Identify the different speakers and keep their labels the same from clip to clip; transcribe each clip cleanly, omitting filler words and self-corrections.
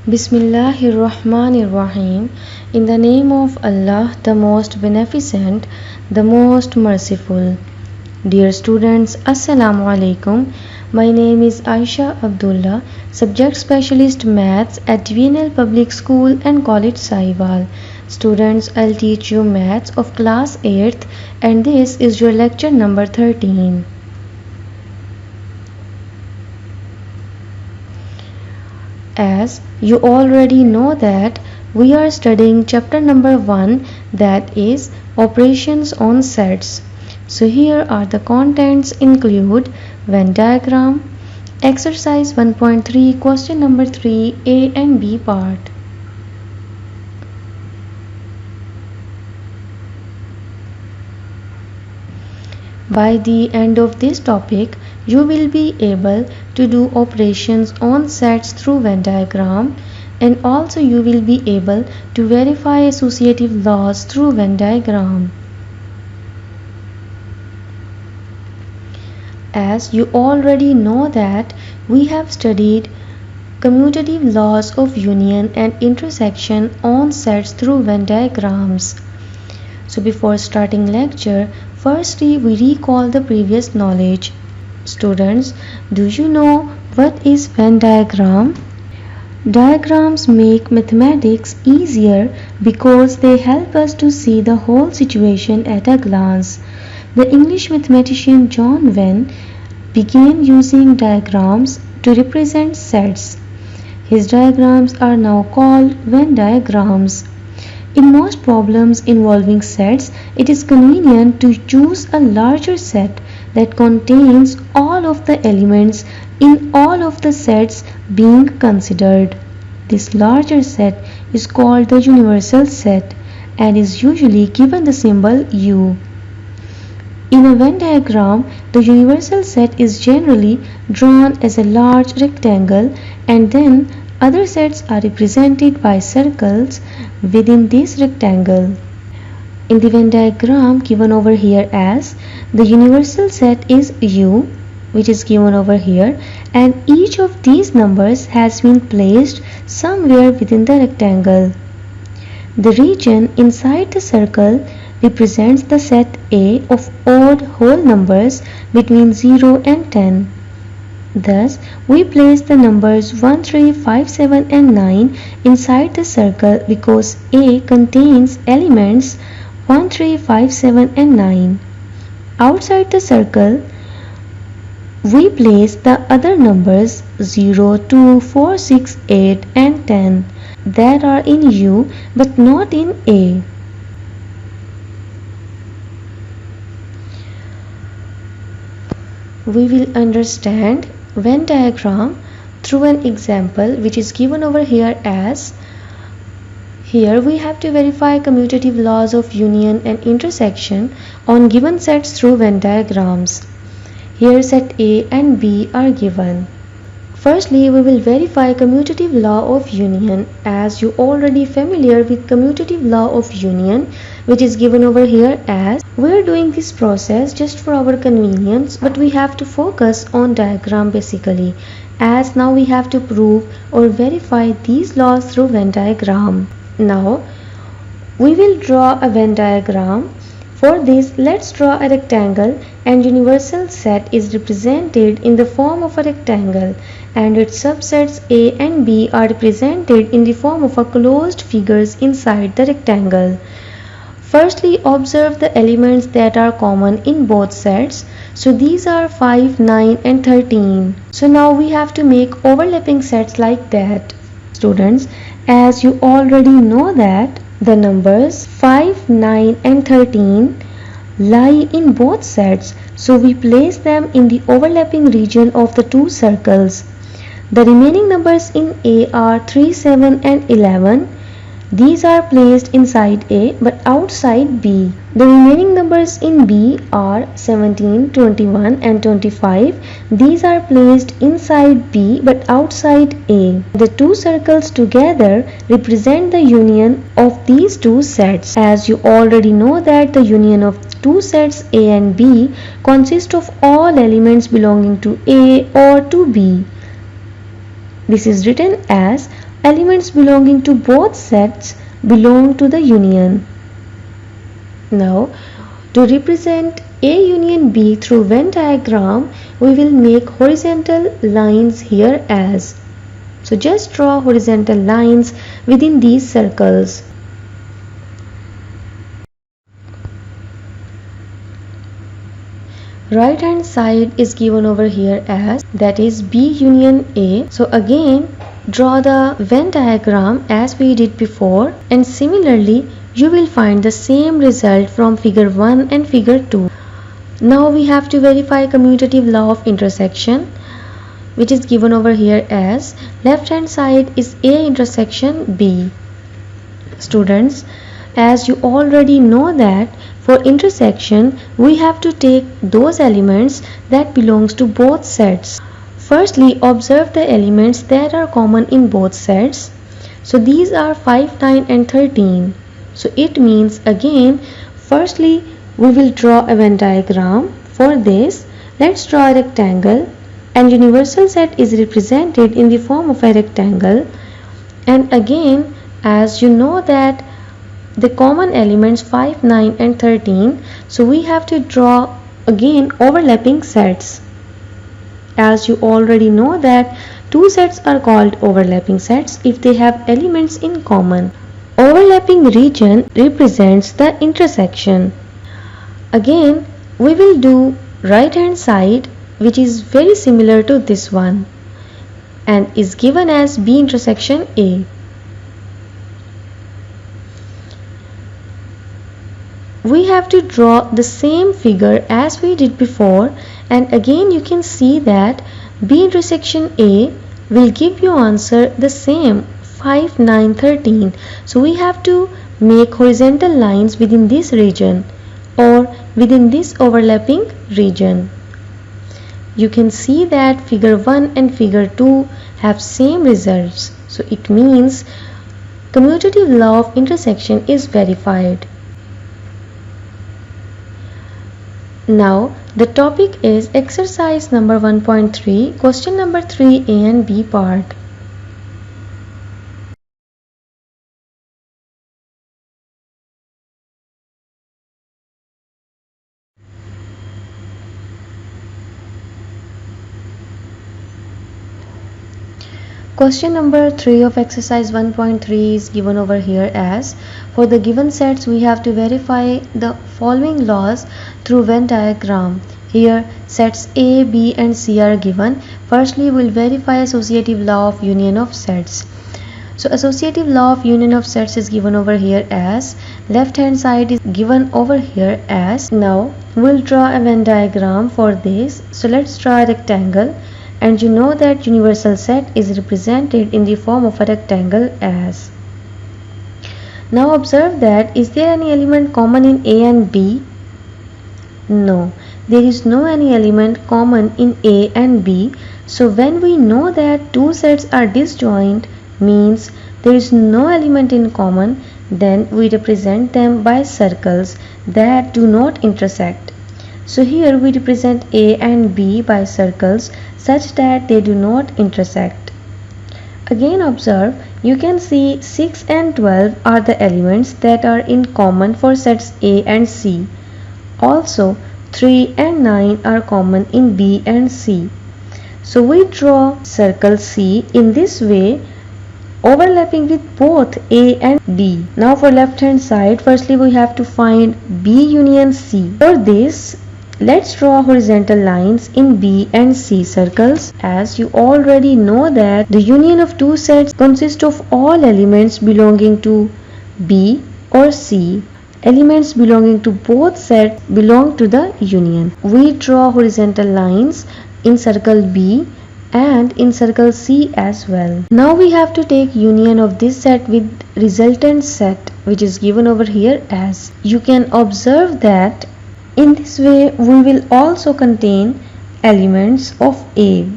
Speaker 1: Bismillahirrahmanirrahim. In the name of Allah, the most beneficent, the most merciful. Dear students, Assalamu alaikum. My name is Aisha Abdullah, Subject Specialist Maths at DVNL Public School and College Sahiwal. Students, I'll teach you Maths of class 8th and this is your lecture number 13. As you already know that we are studying chapter number 1, that is operations on sets. So here are the contents include Venn diagram, exercise 1.3, question number 3, A and B part. By the end of this topic, you will be able to do operations on sets through Venn diagram, and also you will be able to verify associative laws through Venn diagram. As you already know that we have studied commutative laws of union and intersection on sets through Venn diagrams. So before starting lecture, firstly we recall the previous knowledge. Students, do you know what is Venn diagram? Diagrams make mathematics easier because they help us to see the whole situation at a glance. The English mathematician John Venn began using diagrams to represent sets. His diagrams are now called Venn diagrams. In most problems involving sets, it is convenient to choose a larger set that contains all of the elements in all of the sets being considered. This larger set is called the universal set and is usually given the symbol U. In a Venn diagram, the universal set is generally drawn as a large rectangle and then other sets are represented by circles within this rectangle. In the Venn diagram given over here as the universal set is U, which is given over here, and each of these numbers has been placed somewhere within the rectangle. The region inside the circle represents the set A of odd whole numbers between 0 and 10. Thus, we place the numbers 1, 3, 5, 7 and 9 inside the circle because A contains elements 1, 3, 5, 7 and 9. Outside the circle, we place the other numbers 0, 2, 4, 6, 8 and 10 that are in U but not in A. We will understand Venn diagram through an example which is given over here as here we have to verify commutative laws of union and intersection on given sets through Venn diagrams. Here set A and B are given. Firstly, we will verify commutative law of union. As you already familiar with commutative law of union, which is given over here as we are doing this process just for our convenience, but we have to focus on diagram basically, as now we have to prove or verify these laws through Venn diagram. Now we will draw a Venn diagram. For this, let's draw a rectangle and universal set is represented in the form of a rectangle and its subsets A and B are represented in the form of a closed figures inside the rectangle. Firstly, observe the elements that are common in both sets. So these are 5, 9 and 13. So now we have to make overlapping sets like that. Students, as you already know that the numbers 5, 9 and 13 lie in both sets, so we place them in the overlapping region of the two circles. The remaining numbers in A are 3, 7 and 11. These are placed inside A but outside B. The remaining numbers in B are 17, 21 and 25. These are placed inside B but outside A. The two circles together represent the union of these two sets. As you already know that the union of two sets A and B consist of all elements belonging to A or to B. This is written as Elements belonging to both sets belong to the union. Now, to represent A union B through Venn diagram, we will make horizontal lines here as. So just draw horizontal lines within these circles. Right hand side is given over here as, that is B union A. So again draw the Venn diagram as we did before, and similarly you will find the same result from figure 1 and figure 2. Now we have to verify commutative law of intersection, which is given over here as left hand side is A intersection B. Students, as you already know that for intersection we have to take those elements that belongs to both sets. Firstly, observe the elements that are common in both sets. So these are 5, 9 and 13. So it means again, firstly we will draw a Venn diagram. For this, let's draw a rectangle, and universal set is represented in the form of a rectangle. And again, as you know that the common elements 5, 9 and 13, so we have to draw again overlapping sets. As you already know that two sets are called overlapping sets if they have elements in common. Overlapping region represents the intersection. Again, we will do right hand side, which is very similar to this one and is given as B intersection A. We have to draw the same figure as we did before, and again you can see that B intersection A will give you answer the same 5, 9, 13. So we have to make horizontal lines within this region or within this overlapping region. You can see that figure 1 and figure 2 have same results. So it means commutative law of intersection is verified. Now the topic is exercise number 1.3, question number 3, A and B part. Question number 3 of exercise 1.3 is given over here as, for the given sets we have to verify the following laws through Venn diagram. Here sets A, B and C are given. Firstly, we will verify associative law of union of sets. So associative law of union of sets is given over here as, left hand side is given over here as. Now we'll draw a Venn diagram for this. So let's draw a rectangle. And you know that universal set is represented in the form of a rectangle as. Now observe that, is there any element common in A and B? No, there is no any element common in A and B. So when we know that two sets are disjoint, means there is no element in common, then we represent them by circles that do not intersect. So here we represent A and B by circles such that they do not intersect. Again observe, you can see 6 and 12 are the elements that are in common for sets A and C. Also 3 and 9 are common in B and C. So we draw circle C in this way, overlapping with both A and B. Now for left hand side, firstly we have to find B union C. For this, let's draw horizontal lines in B and C circles. As you already know that the union of two sets consists of all elements belonging to B or C. Elements belonging to both sets belong to the union. We draw horizontal lines in circle B and in circle C as well. Now we have to take union of this set with resultant set, which is given over here as. You can observe that in this way we will also contain elements of A.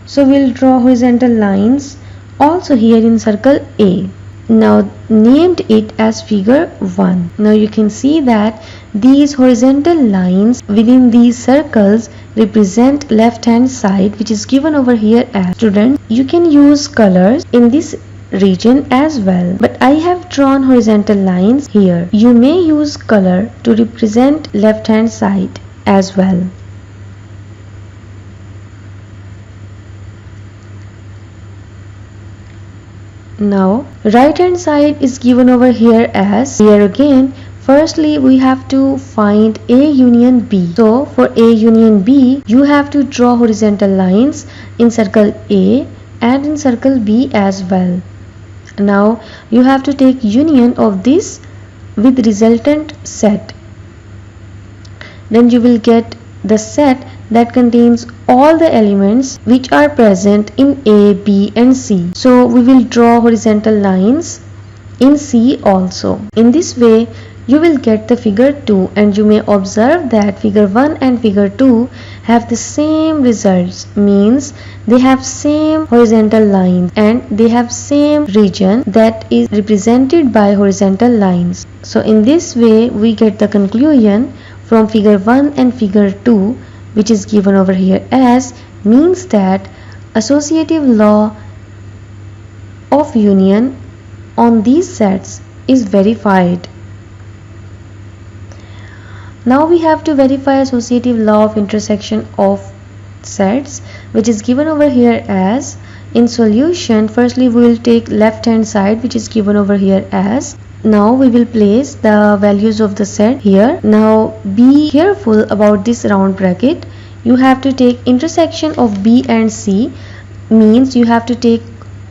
Speaker 1: So we'll draw horizontal lines also here in circle A. Now named it as figure 1. Now you can see that these horizontal lines within these circles represent left hand side, which is given over here as. Student, you can use colors in this region as well. But I have drawn horizontal lines here. You may use color to represent left hand side as well. Now right hand side is given over here as, here again firstly we have to find A union B. So for A union B you have to draw horizontal lines in circle A and in circle B as well. Now you have to take union of this with resultant set. Then you will get the set that contains all the elements which are present in A, B and C. So we will draw horizontal lines in C also. In this way you will get the figure 2, and you may observe that figure 1 and figure 2 have the same results, means they have same horizontal lines and they have same region that is represented by horizontal lines. So in this way we get the conclusion from figure 1 and figure 2, which is given over here as, means that associative law of union on these sets is verified. Now we have to verify associative law of intersection of sets, which is given over here as, in solution firstly we will take left hand side, which is given over here as. Now we will place the values of the set here. Now be careful about this round bracket. You have to take intersection of B and C, means you have to take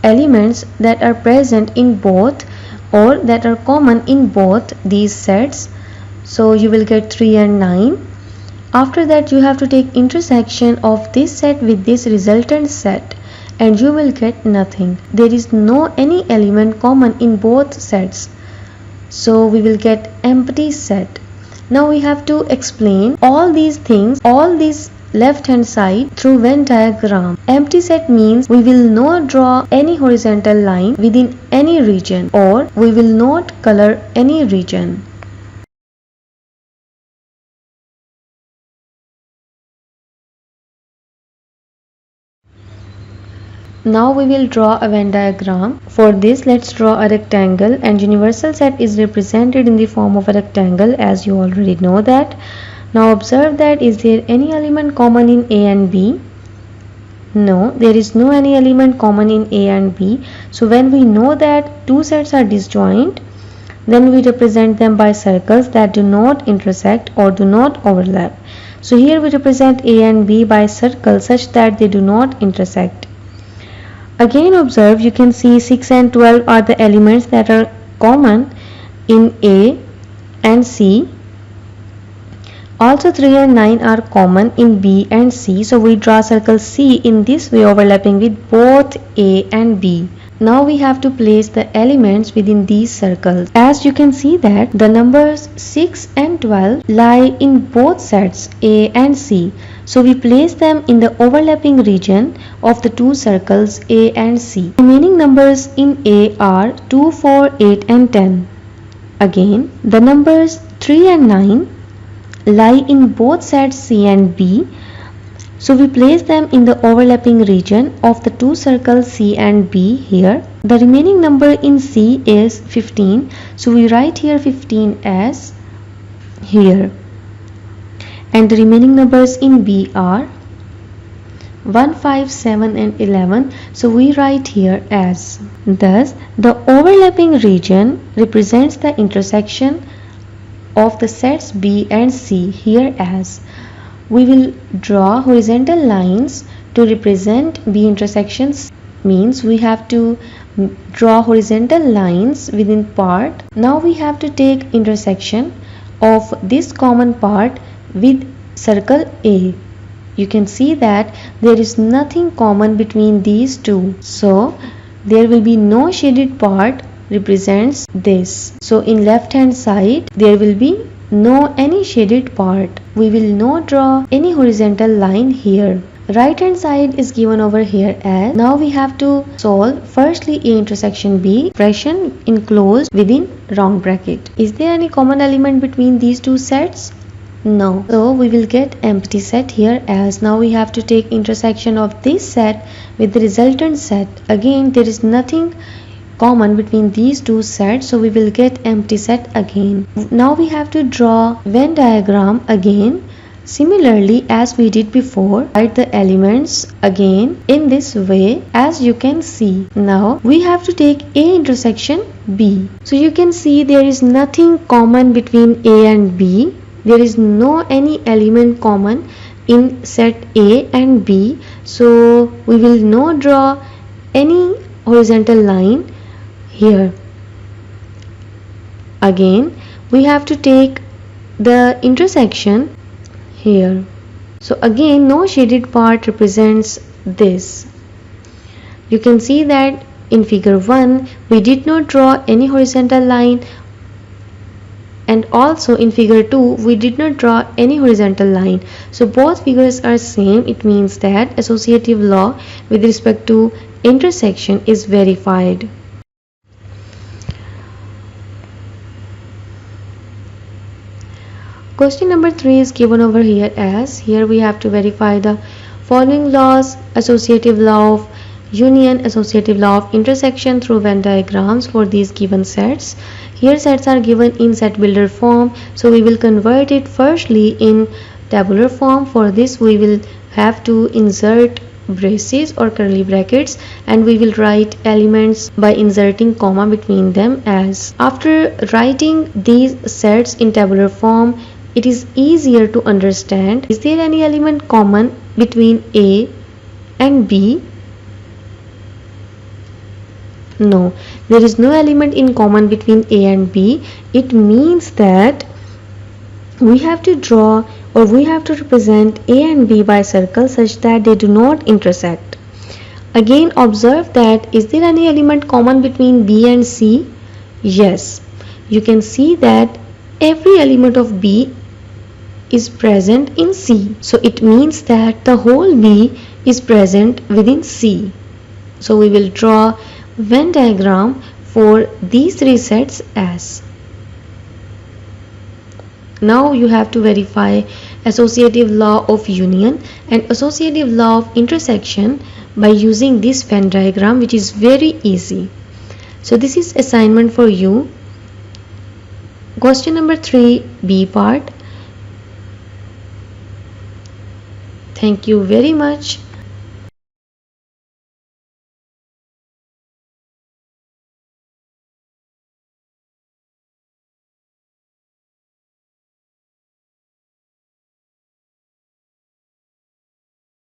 Speaker 1: elements that are present in both or that are common in both these sets. So you will get 3 and 9. After that you have to take intersection of this set with this resultant set, and you will get nothing. There is no any element common in both sets. So we will get empty set. Now we have to explain all these things, all these left hand side through Venn diagram. Empty set means we will not draw any horizontal line within any region, or we will not color any region. Now we will draw a Venn diagram. For this let's draw a rectangle, and universal set is represented in the form of a rectangle, as you already know that. Now observe that, is there any element common in A and B? No, there is no any element common in A and B. So when we know that two sets are disjoint, then we represent them by circles that do not intersect or do not overlap. So here we represent A and B by circles such that they do not intersect. Again observe, you can see 6 and 12 are the elements that are common in A and C. Also 3 and 9 are common in B and C. So we draw circle C in this way, overlapping with both A and B. Now we have to place the elements within these circles. As you can see that the numbers 6 and 12 lie in both sets A and C. So we place them in the overlapping region of the two circles A and C. The remaining numbers in A are 2, 4, 8 and 10. Again, the numbers 3 and 9 lie in both sets C and B. So we place them in the overlapping region of the two circles C and B here. The remaining number in C is 15. So we write here 15 as here. And the remaining numbers in B are 1, 5, 7 and 11. So we write here as. Thus the overlapping region represents the intersection of the sets B and C here as. We will draw horizontal lines to represent B intersections, means we have to draw horizontal lines within part. Now we have to take intersection of this common part with circle A. You can see that there is nothing common between these two. So there will be no shaded part represents this. So in left hand side there will be no any shaded part. We will not draw any horizontal line here. Right hand side is given over here as. Now we have to solve firstly A intersection B expression enclosed within round bracket. Is there any common element between these two sets? No. So we will get empty set here as. Now we have to take intersection of this set with the resultant set. Again there is nothing common between these two sets, so we will get empty set again. Now we have to draw Venn diagram again. Similarly as we did before, write the elements again in this way as you can see. Now we have to take A intersection B. So you can see there is nothing common between A and B. There is no any element common in set A and B. So we will not draw any horizontal line here. Again we have to take the intersection here. So again no shaded part represents this. You can see that in figure 1 we did not draw any horizontal line, and also in figure 2 we did not draw any horizontal line. So both figures are same. It means that associative law with respect to intersection is verified. Question number 3 is given over here as, here we have to verify the following laws: associative law of union, associative law of intersection through Venn diagrams for these given sets. Here sets are given in set builder form, so we will convert it firstly in tabular form. For this we will have to insert braces or curly brackets, and we will write elements by inserting comma between them. As after writing these sets in tabular form, it is easier to understand, is there any element common between A and B? No, there is no element in common between A and B. It means that we have to draw, or we have to represent A and B by circle such that they do not intersect. Again observe that, is there any element common between B and C? Yes, you can see that every element of B is present in C. So it means that the whole B is present within C. So we will draw Venn diagram for these three sets as. Now you have to verify associative law of union and associative law of intersection by using this Venn diagram, which is very easy. So this is assignment for you. Question number 3, B part. Thank you very much.